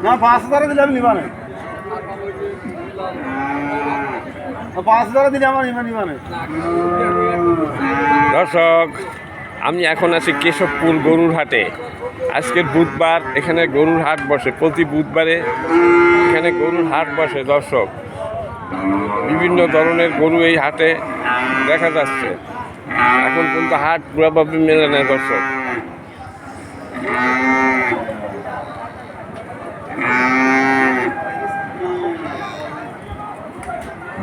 না 5,000 দিলে আমি নিবা না, 5,000 দিলে আমার নিবা না। দর্শক, আমি এখন আছি কেশবপুর গরুর হাটে। আজকের বুধবার, এখানে গরুর হাট বসে। প্রতি বুধবারে এখানে গরুর হাট বসে। দর্শক, বিভিন্ন ধরনের গরু এই হাটে দেখা যাচ্ছে। এখন পর্যন্ত হাট পুরোভাবে মেলে নেয়। দর্শক,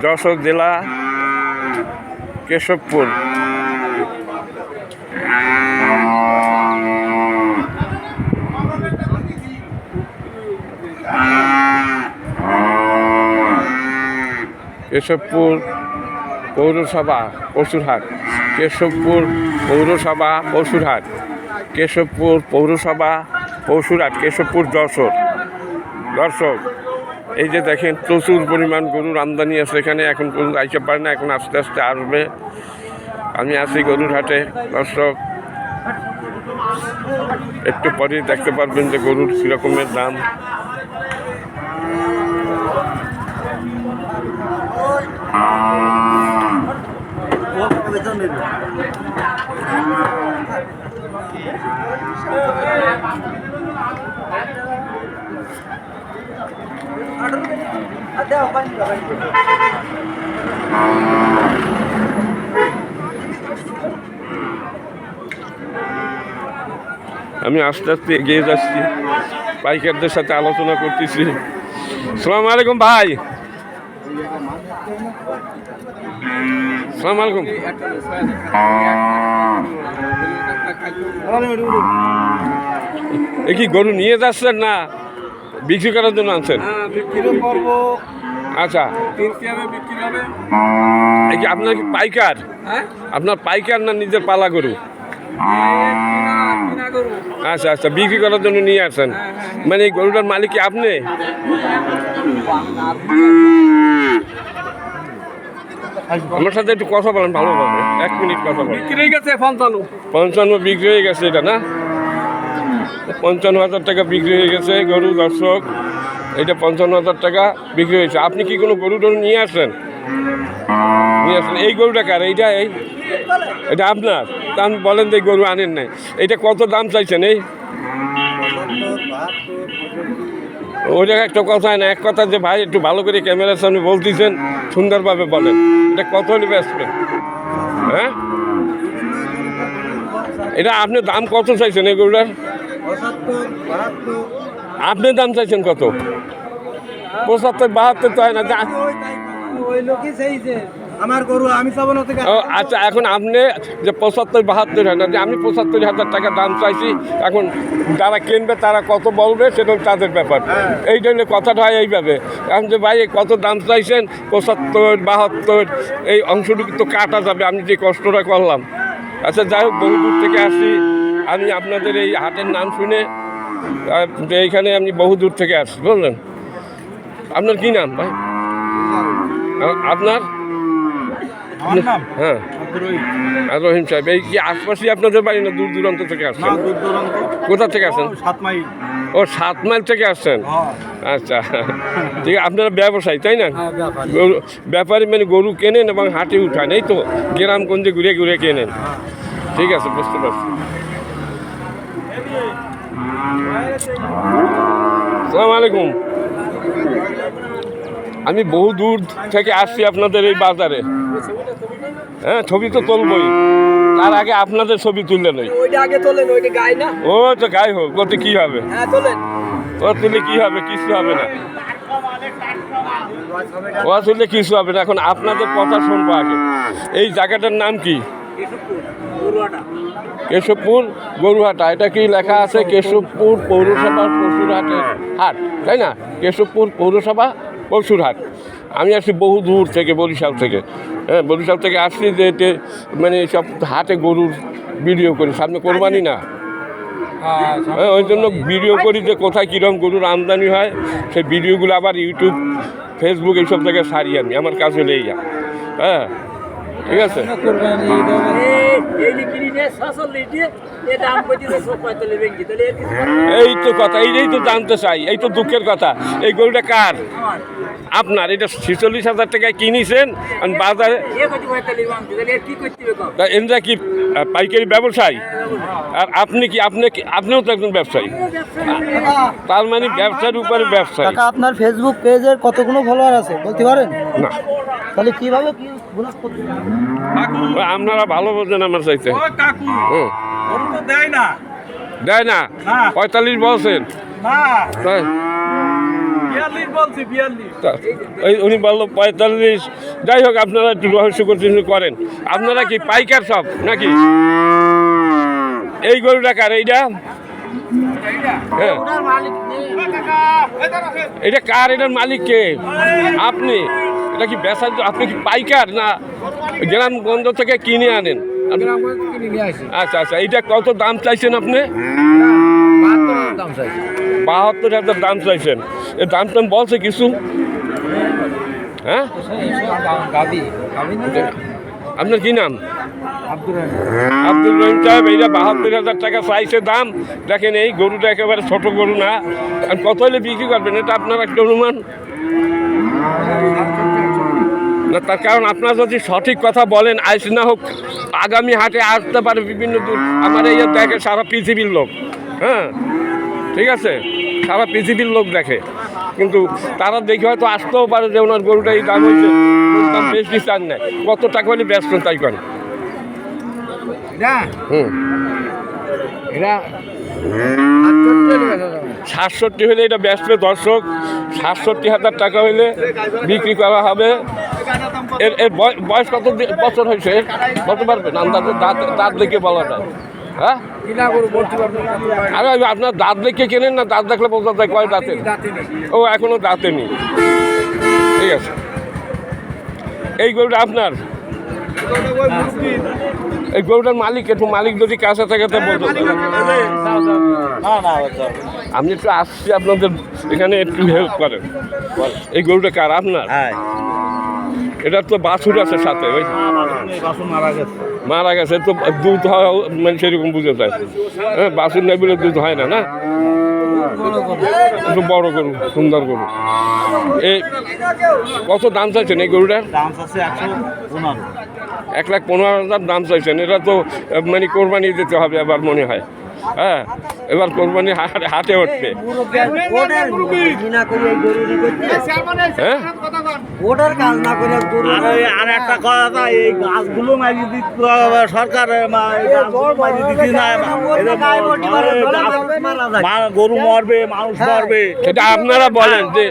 যশোর জেলা কেশবপুর। কেশবপুর পৌরসভা পশুরহাট, কেশবপুর পৌরসভা পশুরহাট, কেশবপুর পৌরসভা পশুরহাট, কেশবপুর যশোর। দর্শক, এই যে দেখেন প্রচুর পরিমাণ গরুর আমদানি আছে এখানে। এখন পর্যন্ত আইসা পারে না, এখন আস্তে আস্তে আসবে। আমি আছি গরুর হাটে। দর্শক, একটু পরেই দেখতে পারবেন যে গরুর কীরকমের দাম। আমি আস্তে আস্তে এগিয়ে যাচ্ছি, পাইকারদের সাথে আলোচনা করতেছি। আসসালামু আলাইকুম ভাই। আসসালামু আলাইকুম। এ কি গরু নিয়ে যাচ্ছেন না বিক্রি করার জন্য আনছেন? আচ্ছা, এই কি আপনার কি পাইকার? আপনার পাইকার না নিজের পালা গরু? আচ্ছা আচ্ছা, বিক্রি করার জন্য নিয়ে আসছেন। মানে এই গরুটার মালিক কি আপনি? আমার সাথে একটু কথা বলেন ভালোভাবে, 1 মিনিট কথা বলেন। বিক্রি হয়ে গেছে 55 বিক্রি হয়ে গেছে এটা না? 55,000 টাকা বিক্রি হয়ে গেছে গরু। দর্শক, এটা 55,000 টাকা বিক্রি হয়েছে। আপনি কি কোনো গরু টরু নিয়ে আসছেন? নিয়ে আসছেন। এই গরুটা কার? এটা আপনার? তা আমি বলেন যে গরু আনেন নাই। এটা কত দাম চাইছেন? এই ওইটা একটা কথা না, এক কথা যে ভাই একটু ভালো করে ক্যামেরার সামনে বলতেছেন, সুন্দরভাবে বলেন। এটা কত হলে বেচবেন? হ্যাঁ, এটা আপনি দাম কত চাইছেন এই গরুটার? আপনি দাম চাইছেন কত? 75 72 তো হয় না। আমার গরু আমি চাবো না। আচ্ছা, এখন আপনি যে 75 72 হয় না, যে আমি 75,000 টাকা দাম চাইছি। এখন যারা কিনবে তারা কত বলবে সেটা তাদের ব্যাপার। এই জন্য কথাটা হয় এইভাবে। এখন যে ভাই কত দাম চাইছেন, 75 72, এই অংশটুকু তো কাটা যাবে। আমি যে কষ্টটা করলাম। আচ্ছা, যাই হোক, বহু দূর থেকে আসছি আমি। আপনাদের এই হাটের নাম শুনে এইখানে আমি বহু দূর থেকে আসছি, বুঝলেন? আপনার কি নাম ভাই? আপনার? হ্যাঁ, রহিম সাহেব। এই কি আশপাশে আপনাদের বাড়ি না দূর দূরান্ত থেকে আসছেন? কোথা থেকে আসছেন? 7 মাইল। ও, 7 মাইল থেকে আসছেন। আচ্ছা, ঠিক আছে। আপনারা ব্যবসায়ী তাই না? ব্যাপারী মানে গরু কেনেন এবং হাটে উঠান, এই তো গ্রামগঞ্জে ঘুরে ঘুরে কেনেন। ঠিক আছে, বুঝতে পারছি। আসসালামু আলাইকুম। আমি বহু দূর থেকে আসছি আপনাদের এই বাজারে। হ্যাঁ, ছবি তো তুলবই, তার আগে আপনাদের ছবি তুললে নই। ও তো গায়ে হোক, ওতে কি হবে? ও তুললে কি হবে? কিছু হবে না। ও তুললে কিছু হবে না। এখন আপনাদের কথা শুনবো আগে। এই জায়গাটার নাম কি? কেশবপুর গরুহাটা। এটা কি লেখা আছে? কেশবপুর পৌরসভা পশুরহাটের হাট, তাই না? কেশবপুর পৌরসভা পশুরহাট। আমি আসছি বহু দূর থেকে, বরিশাল থেকে। হ্যাঁ, বরিশাল থেকে আসছি যে মানে সব হাটে গরুর ভিডিও করি। সামনে কোরবানি না, হ্যাঁ, ওই জন্য ভিডিও করি যে কোথায় কীরকম গরুর আমদানি হয়। সেই ভিডিওগুলো আবার ইউটিউব ফেসবুক এইসব জায়গায় সারি আমি। আমার কাজ হলে এই। হ্যাঁ, ঠিক আছে এই তো কথা, এইটাই তো জানতে চাই, এই তো দুঃখের কথা। এই গরুটা কার? আপনার। এটা 46,000 টাকায় কিনেছেন আর বাজারে এনরা কি পাইকারি ব্যবসায়ী? আর আপনি কি আপনিও তো একজন ব্যবসায়ী, তার মানে ব্যবসার উপরে ব্যবসায়ী। কাকা আপনার ফেসবুক পেজের কতগুলো ফলোয়ার আছে বলতে পারেন? না, তাহলে কিভাবে কি ব্লগ করতে? আপনারা ভালো বোঝেন আমার চাইতে। হুম, দেয় না দেয় না। 45 বলছেন তাই? উনি বললো 45। যাই হোক, আপনারা একটু রহস্য করেন। আপনারা কি পাইকার সব নাকি? এই গরুটা কার? এইটা হ্যাঁ, এটা কার? এটার মালিক কে? আপনি? এটা কি বেচার? আপনি কি পাইকার না গ্রামগঞ্জ থেকে কিনে আনেন? আচ্ছা আচ্ছা, এইটা কত দাম চাইছেন আপনি? 72,000 দাম চাইছেন। এর দাম টাম বলছে কিছু? হ্যাঁ, আপনার কি নাম? আব্দুল রহিম সাহেব। এইটা 72,000 টাকা চাইছে দাম। দেখেন, এই গরুটা একেবারে ছোট গরু না। আর কত হলে বিক্রি করবেন এটা আপনার একটা অনুমান? না, তার কারণ আপনারা যদি সঠিক কথা বলেন, আজ না হোক আগামী হাটে আসতে পারে বিভিন্ন দূর। আমার এই দেখে সারা পৃথিবীর লোক। হ্যাঁ, ঠিক আছে, সারা পৃথিবীর লোক দেখে, কিন্তু তারা দেখে হয়তো আসতেও পারে যে ওনার গরুটা এই দাম হয়েছে, দাম বেশি চান নেয়। কত টাকা হলে ব্যস্ত তাই করেন? হুম, 67 হলে এটা ব্যস্ত। দর্শক, 67,000 টাকা হলে বিক্রি করা হবে। এর এর বয়স কত বছর হয়েছে বলতে পারবেন? আন্দাজে দাঁত দেখে বলা যায়। হ্যাঁ, আরে আপনার দাঁত দেখে কেনেন না? দাঁত দেখলে বোঝা যায় কয় দাঁতে। ও, এখনো দাঁতে নেই। ঠিক আছে, এই গরুটা আপনার? এই গরুটার মালিক? একটু মালিক যদি কাছে থাকে তো বলতে। আমি একটু আসছি আপনাদের এখানে, একটু হেল্প করেন। এই গরুটা কার? আপনার? এটার তো বাছুর আছে সাথে। ওই মারা গেছে তো, দুধ হয় মানে সেরকম বুঝে যায়। হ্যাঁ, বাছুর নেই বলে দুধ হয় না। না, একটু বড় গরু, সুন্দর গরু। এই কত দাম চাইছেন এই গরুটার? 1,15,000 দাম চাইছেন। এটা তো মানে কোরবানি দিতে হবে এবার মনে হয়। হ্যাঁ, এবার কোরবানি হাটে উঠবে। হ্যাঁ, আর একটা কথা, এই গাছগুলো মারিয়ে দিতে হবে সরকার। গরু মরবে, মানুষ মরবে। এটা আপনারা বলেন যে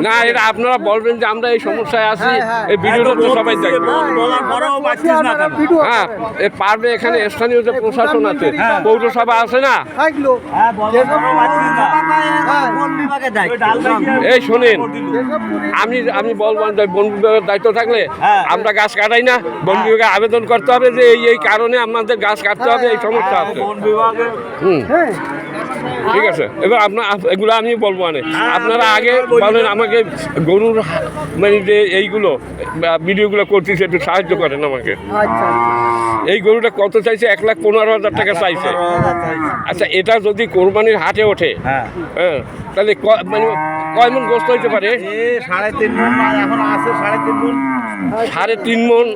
না, এটা আপনারা বলবেন যে আমরা এই সমস্যায় আছি। এই ভিডিওটা তো সবাই দেখবে। হ্যাঁ, পারবে। এখানে স্থানীয় যে প্রশাসন আছে, পৌরসভা আছে না? এই শোনেন, আমি বলবো বন বিভাগের দায়িত্ব থাকলে আমরা গাছ কাটাই না। বন বিভাগে আবেদন করতে হবে যে এই কারণে আমাদের গাছ কাটতে হবে, এই সমস্যা আছে। হুম, ঠিক আছে। এবার এগুলো আমি বলবো না, আপনারা আগে বলেন আমাকে গরুর মানে যে এইগুলো ভিডিওগুলো করতেছে, একটু সাহায্য করেন আমাকে। এই গরুটা কত চাইছে? 1,15,000 টাকা চাইছে। আচ্ছা, এটা যদি কোরবানির হাটে ওঠে, হ্যাঁ, তাহলে মানে কয় মন গোস্ত হইতে পারে? 3.5 মন। এখন আছে 3.5 মন। 3.5 মন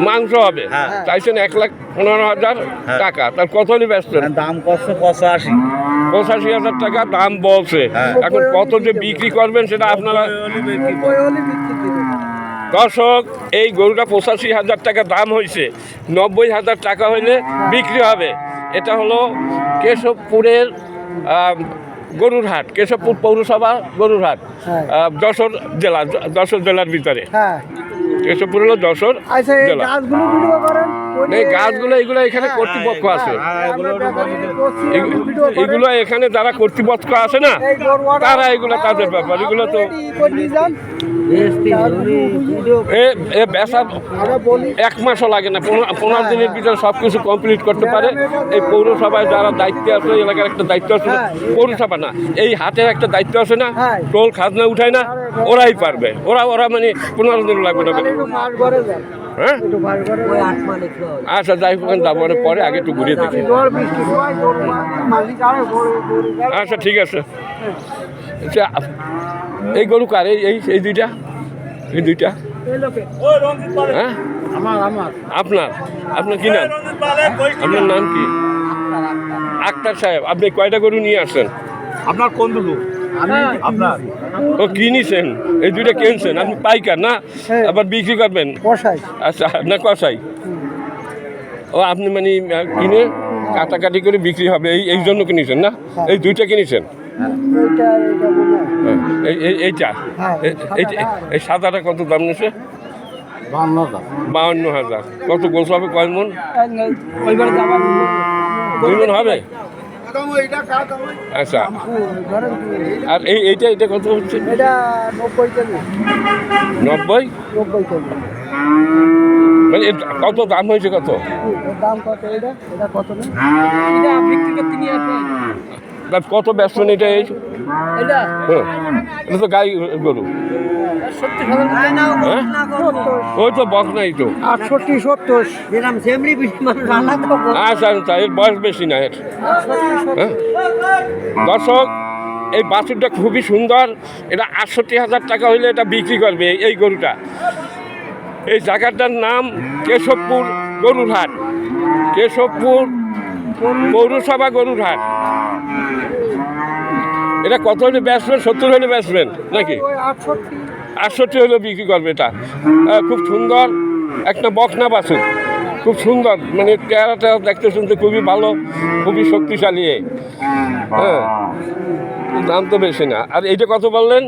মাংস হবে। চাইছেন 1,15,000 টাকা। তার কত হলে ব্যস্ত? দাম কত? 85,000 টাকা দাম বলছে। এখন কত যে বিক্রি করবেন সেটা আপনারা। দর্শক, এই গরুটা 85,000 টাকা দাম হয়েছে। 90,000 টাকা হইলে বিক্রি হবে। এটা হলো কেশবপুরের গরুর হাট, কেশবপুর পৌরসভা গরুর হাট, যশোর জেলার ভিতরে। কেশবপুর হলো যশোর জেলা। এই গাছগুলো এগুলো এখানে কর্তৃপক্ষ আছে, এগুলো এখানে যারা কর্তৃপক্ষ আছে না তারা এগুলো তাদের ব্যাপার, এগুলো তো এ বেচা 1 মাসও লাগে না, 15 দিনের ভিতরে সব কিছু কমপ্লিট করতে পারে। এই পৌরসভায় যারা দায়িত্বে আছে, এলাকার একটা দায়িত্ব আছে না, পৌরসভা না, এই হাটের একটা দায়িত্ব আছে না, টোল খাজনা উঠায় না, ওরাই পারবে, ওরা মানে 15 দিন লাগবে না। হ্যাঁ আচ্ছা যাই হোক, যাবো পরে, আগে একটু ঘুরিয়ে দেখি। আচ্ছা ঠিক আছে। আচ্ছা এই গরু কার? এই দুইটা, এই দুইটা হ্যাঁ আপনার? আপনার কি নাম? আপনার নাম কি? আক্তার সাহেব। আপনি কয়টা গরু নিয়ে আসছেন? আপনার কোন দুটো? আপনার ও কিনেছেন, এই দুইটা কিনছেন আপনি পাইকার না, আবার বিক্রি করবেন? আচ্ছা না কষাই। ও আপনি মানে কিনে কাটাকাটি করে বিক্রি হবে, এই জন্য কিনেছেন না? এই দুইটা কিনেছেন? এইটা এই সাদাটা কত দাম নিয়েছে? 52,000। কত গোছ হবে? কয় মন? 2 মন হবে। আচ্ছা আর এইটা কত হচ্ছে? 90। মানে কত দাম হয়েছে? কত কত ব্যস্ত নেই এটা? এটা তো গাই গরু, ওই তো বক নাই তো। 68-70 আচ্ছা আচ্ছা, এর বয়স বেশি না এর। দর্শক এই বাছুরটা খুবই সুন্দর, এটা 68,000 টাকা হইলে এটা বিক্রি করবে এই গরুটা। এই জায়গাটার নাম কেশবপুর গরুর হাট, কেশবপুর পৌরসভা গরুর হাট। এটা কত হলে বেচবেন? 70 হলে বেচবেন নাকি? 68 হলে বিক্রি করবে। এটা খুব সুন্দর একটা বকনা বাছুর, খুব সুন্দর, মানে চেহারাটা দেখতে শুনতে খুবই ভালো, খুবই শক্তিশালী। হ্যাঁ দাম তো বেশি না। আর এইটা কত বললেন?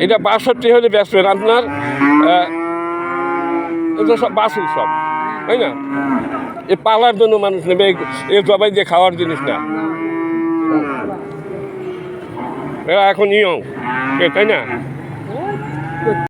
এটা 62 হলে বেচবেন আপনার। এটা সব বাছুর সব, তাই না? এ পালার জন্য মানুষ নেবে, এ জবাই দিয়ে খাওয়ার জিনিস না। এরা এখন ইয়ং, তাই না?